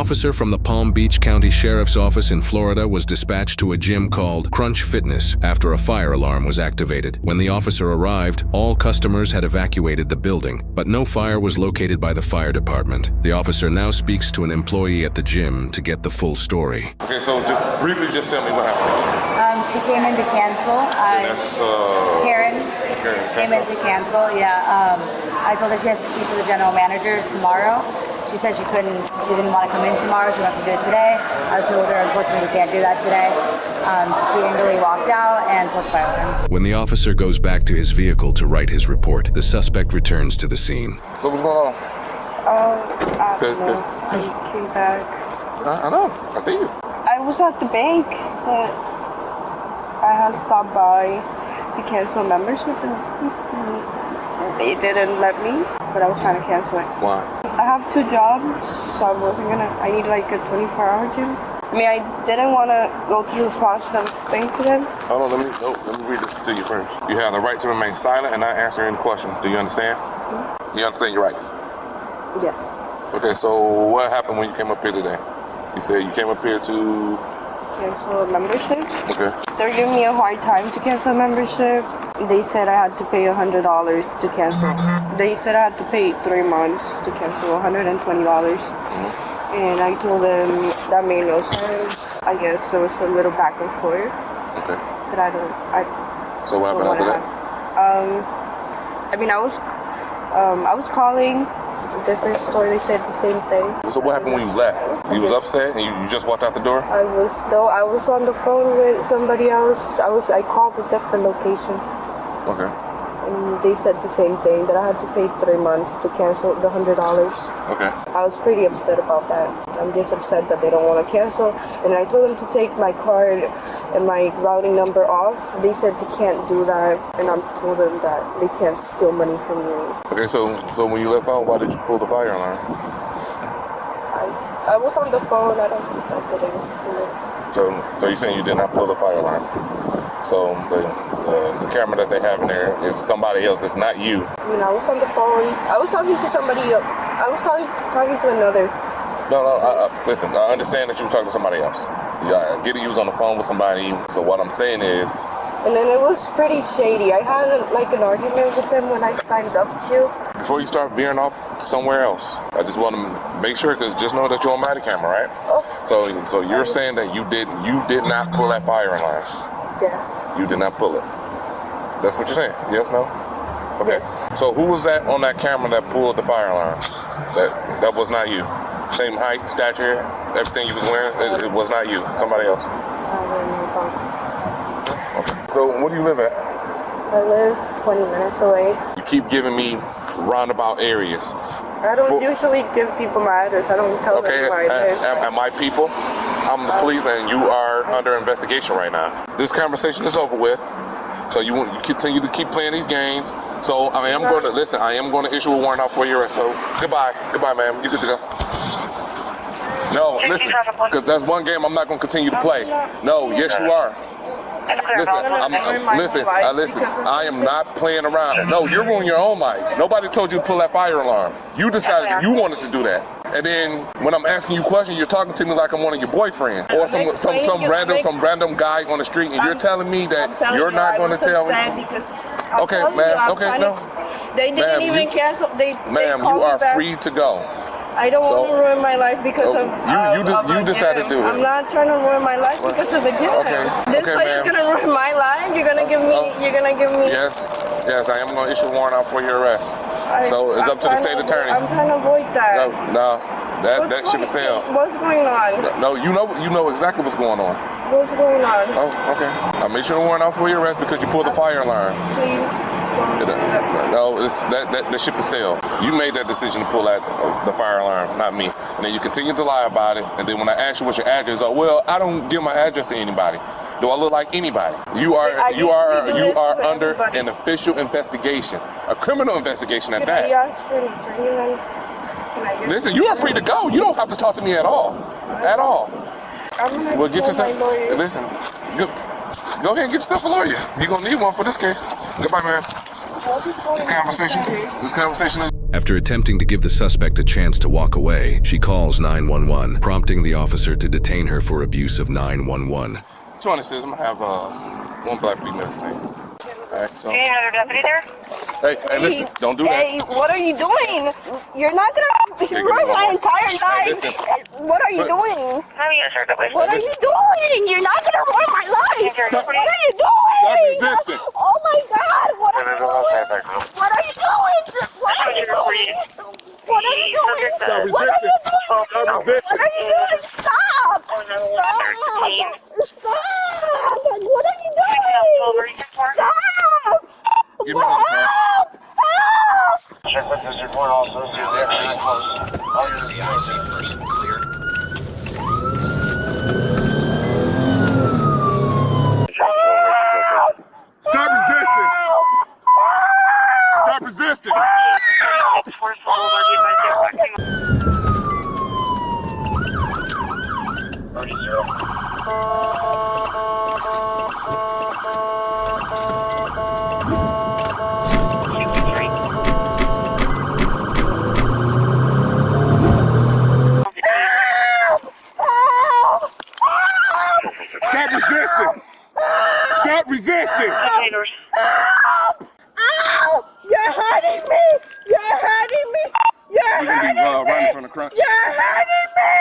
officer from the Palm Beach County Sheriff's Office in Florida was dispatched to a gym called Crunch Fitness after a fire alarm was activated. When the officer arrived, all customers had evacuated the building, but no fire was located by the fire department. The officer now speaks to an employee at the gym to get the full story. Okay, so just briefly just tell me what happened. She came in to cancel. Karen came in to cancel, yeah. I told her she has to speak to the general manager tomorrow. She said she didn't want to come in tomorrow, she wants to do it today. I told her, unfortunately, we can't do that today. She angrily walked out and put the fire alarm. When the officer goes back to his vehicle to write his report, the suspect returns to the scene. So what's going on? I don't know. I came back. I know, I see you. I was at the bank, but I had stopped by to cancel membership and they didn't let me, but I was trying to cancel it. Why? I have 2 jobs, so I need like a 24-hour gym. I mean, I didn't want to go through the process of explaining to them. Hold on, let me read this to you first. You have the right to remain silent and not answer any questions. Do you understand? Mm-hmm. You understand your rights? Yes. Okay, so what happened when you came up here today? You said you came up here to cancel a membership. Okay. They're giving me a hard time to cancel a membership. They said I had to pay $100 to cancel. They said I had to pay 3 months to cancel $120. Mm-hmm. And I told them that made no sense. I guess there was a little back and forth. Okay. But So what happened after that? I mean, I was calling a different store. They said the same thing. So what happened when you left? You was upset and you just walked out the door? I was on the phone with somebody else. I called a different location. Okay. And they said the same thing, that I had to pay 3 months to cancel the $100. Okay. I was pretty upset about that. I'm just upset that they don't want to cancel. And I told them to take my card and my routing number off. They said they can't do that, and I told them that they can't steal money from me. Okay, so when you left out, why did you pull the fire alarm? I was on the phone. I didn't pull it. So you're saying you did not pull the fire alarm? So the camera that they have in there is somebody else that's not you. I mean, I was on the phone. I was talking to somebody else. I was talking to another. No, listen, I understand that you were talking to somebody else. Yeah, I get it, you was on the phone with somebody. So what I'm saying is... And then it was pretty shady. I had an argument with them when I signed up to. Before you start veering off somewhere else, I just want to make sure, because just know that you're on my camera, right? Oh. So you're saying that you did not pull that fire alarm? Yeah. You did not pull it. That's what you're saying? Yes, no? Okay. Yes. So who was that on that camera that pulled the fire alarm? That was not you. Same height, stature, everything you was wearing, it was not you. Somebody else. Okay. So where do you live at? I live 20 minutes away. You keep giving me roundabout areas. I don't usually give people my address. I don't tell them where I live. Am I people? I'm the police, and you are under investigation right now. This conversation is over with, so you continue to keep playing these games. So I am going to issue a warrant out for your arrest. So goodbye, ma'am. You good to go? No, listen, because that's one game I'm not going to continue to play. No, yes you are. Listen, I am not playing around. No, you're ruining your own life. Nobody told you to pull that fire alarm. You decided you wanted to do that. And then when I'm asking you questions, you're talking to me like I'm one of your boyfriends or some random guy on the street, and you're telling me that you're not going to tell me. Okay, ma'am. Okay, no. They didn't even cancel. Ma'am, you are free to go. I don't want to ruin my life because of you decided to do it. I'm not trying to ruin my life because of the game. This place is gonna ruin my life. You're gonna give me. Yes, I am gonna issue a warrant out for your arrest. So it's up to the state attorney. I'm trying to avoid that. No, that ship is sailed. What's going on? No, you know exactly what's going on. What's going on? Oh, okay. I'll make sure to warrant out for your arrest because you pulled the fire alarm. Please. No, that ship is sailed. You made that decision to pull the fire alarm, not me. And then you continue to lie about it. And then when I ask you what your address is, well, I don't give my address to anybody. Do I look like anybody? You are under an official investigation, a criminal investigation at that. Can I ask for an attorney? Listen, you are free to go. You don't have to talk to me at all. At all. Well, get yourself. Listen, go ahead and get yourself a lawyer. You're gonna need one for this case. Goodbye, man. This conversation is. After attempting to give the suspect a chance to walk away, she calls 911, prompting the officer to detain her for abuse of 911. 26, I'm gonna have one black female today. Alright, so. Any other deputy there? Hey, listen, don't do that. Hey, what are you doing? You're not gonna ruin my entire life. What are you doing? Let me answer the question. What are you doing? You're not gonna ruin my life. Stop. What are you doing? Stop resisting. Oh my God! What are you doing? What are you doing? What are you doing? What are you doing? Stop What are you resisting. doing? Stop resisting. What are you doing? Stop! Stop! Stop! What are you doing? Stop! Give me another car. Help! Check with this report also. See if they're very close. NCIC person cleared. Stop resisting. Stop resisting. Stop resisting. Stop resisting. Ow! You're hurting me! You're hurting me! You're You can hurting be me! running from the crunch. You're hurting me!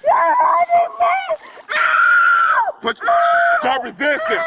You're hurting me! Ow! Stop resisting.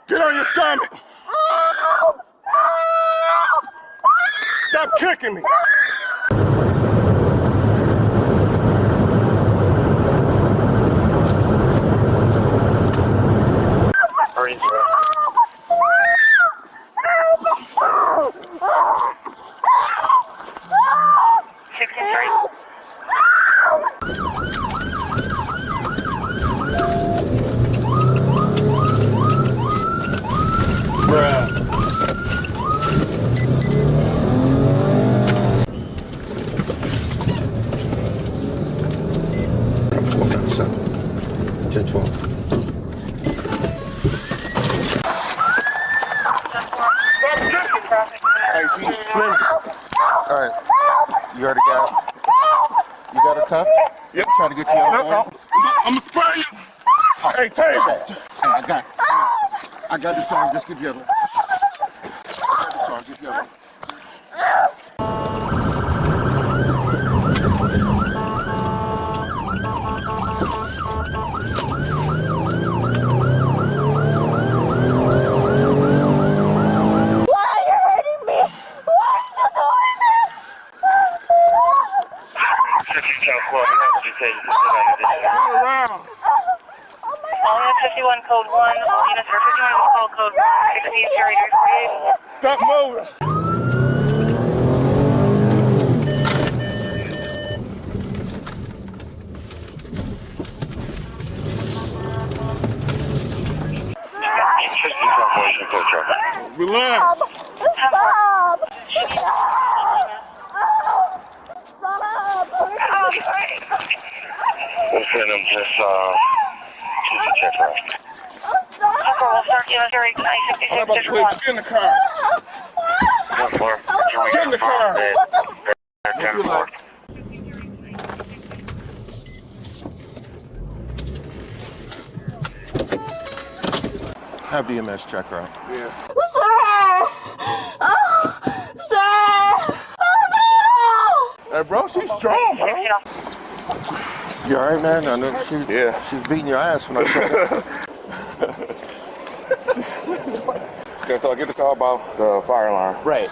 Get on your stomach. Ow! Ow! Stop kicking me. Hey, she's flimsy. Alright. You already got You got her cuffed? Yep. Try to get you out. I'm gonna spray you. Hey, Taser. Hey, I got this song. Just get gentle. I got this song. Just gentle. Code 1, all units are 51 call code 1, 16 carriers, Stop moving. Relax. Stop! We'll send them just to the check route. We'll start units carry How about 956 you get in the car? Get in the car. 10-4. Have EMS check her out. Yeah. Sir! Oh, sir! Hey, bro, she's strong, bro. You alright, man? I know she's beating your ass when I saw her. Okay, so I get the call about the fire alarm. Right.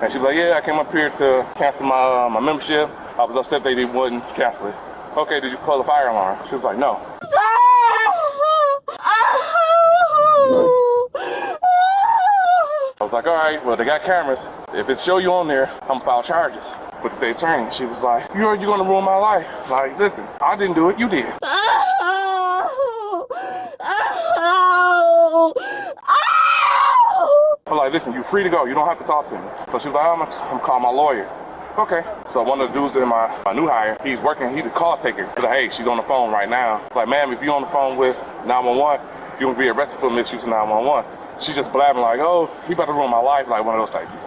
And she was like, yeah, I came up here to cancel my membership. I was upset they wouldn't cancel it. Okay, did you call the fire alarm? She was like, no. I was like, all right, well, they got cameras. If it show you on there, I'm gonna file charges with the state attorney. She was like, you're gonna ruin my life. Like, listen, I didn't do it, you did. I'm like, listen, you're free to go. You don't have to talk to me. So she was like, I'm gonna call my lawyer. Okay. So one of the dudes in my new hire, he's working, he's the call taker. He's like, hey, she's on the phone right now. Like, ma'am, if you're on the phone with 911, you're gonna be arrested for misuse of 911. She just blabbing like, oh, he about to ruin my life, like one of those type deals.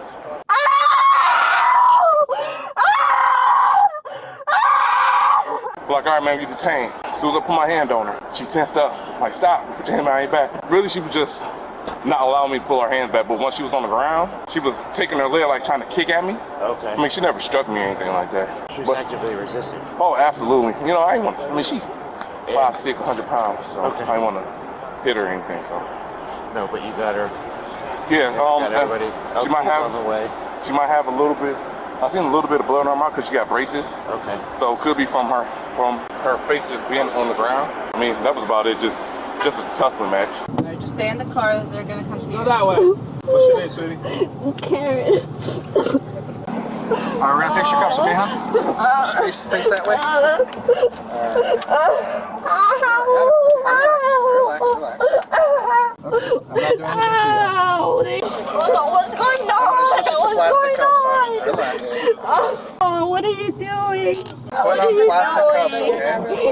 Like, all right, man, you detained. As soon as I put my hand on her, she tensed up. Like, stop, put your hand behind your back. Really, she was just not allowing me to pull her hand back, but once she was on the ground, she was taking her leg, like, trying to kick at me. Okay. I mean, she never struck me or anything like that. She was actively resisting. Oh, absolutely. You know, I ain't want, I mean, she 5'6", 100 pounds, so Okay. I didn't want to hit her or anything, so. No, but you got her. Yeah, Got everybody. she might have on the way. She might have a little bit. I seen a little bit of blood on her mouth because she got braces. Okay. So it could be from her face just being on the ground. I mean, that was about it. Just a tussling match. Alright, just stay in the car. They're gonna come see you. Go that way. What's your name, sweetie? Karen. All right, we're gonna fix your cuffs, okay, huh? Just face that way. Relax. Okay, I'm not doing anything to you. What's going on? Plastic cuffs on. Relax. Oh, what are you doing? Put on plastic cuffs, okay?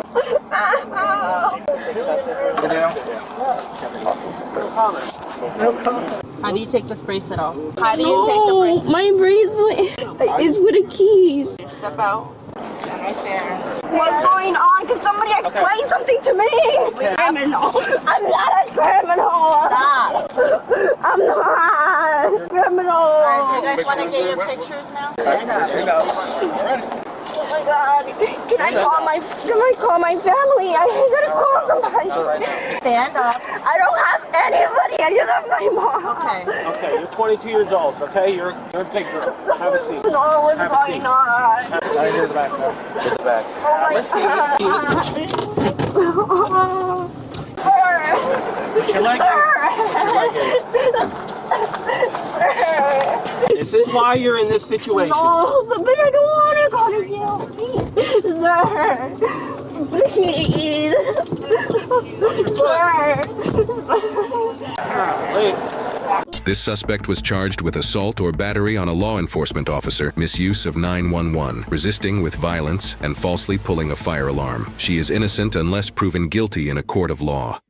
How do you take this bracelet off? How do you take the bracelet? My bracelet is with the keys. Step out. Stand right there. What's going on? Can somebody explain something to me? Criminal. I'm not a criminal. Stop. I'm not a criminal. Alright, do you guys want to get your pictures now? Oh my God. Can I call my family? I gotta call somebody. Stand up. I don't have anybody. I just have my mom. Okay. Okay, you're 22 years old, okay? You're a big girl. Have a seat. No, what's Have a going seat. on? Right here in the back now. Get back. Oh my God. Put your leg here. This is why you're in this situation. No, but I don't want to go to jail. Sir, please. Sir. This suspect was charged with assault or battery on a law enforcement officer, misuse of 911, resisting with violence, and falsely pulling a fire alarm. She is innocent unless proven guilty in a court of law.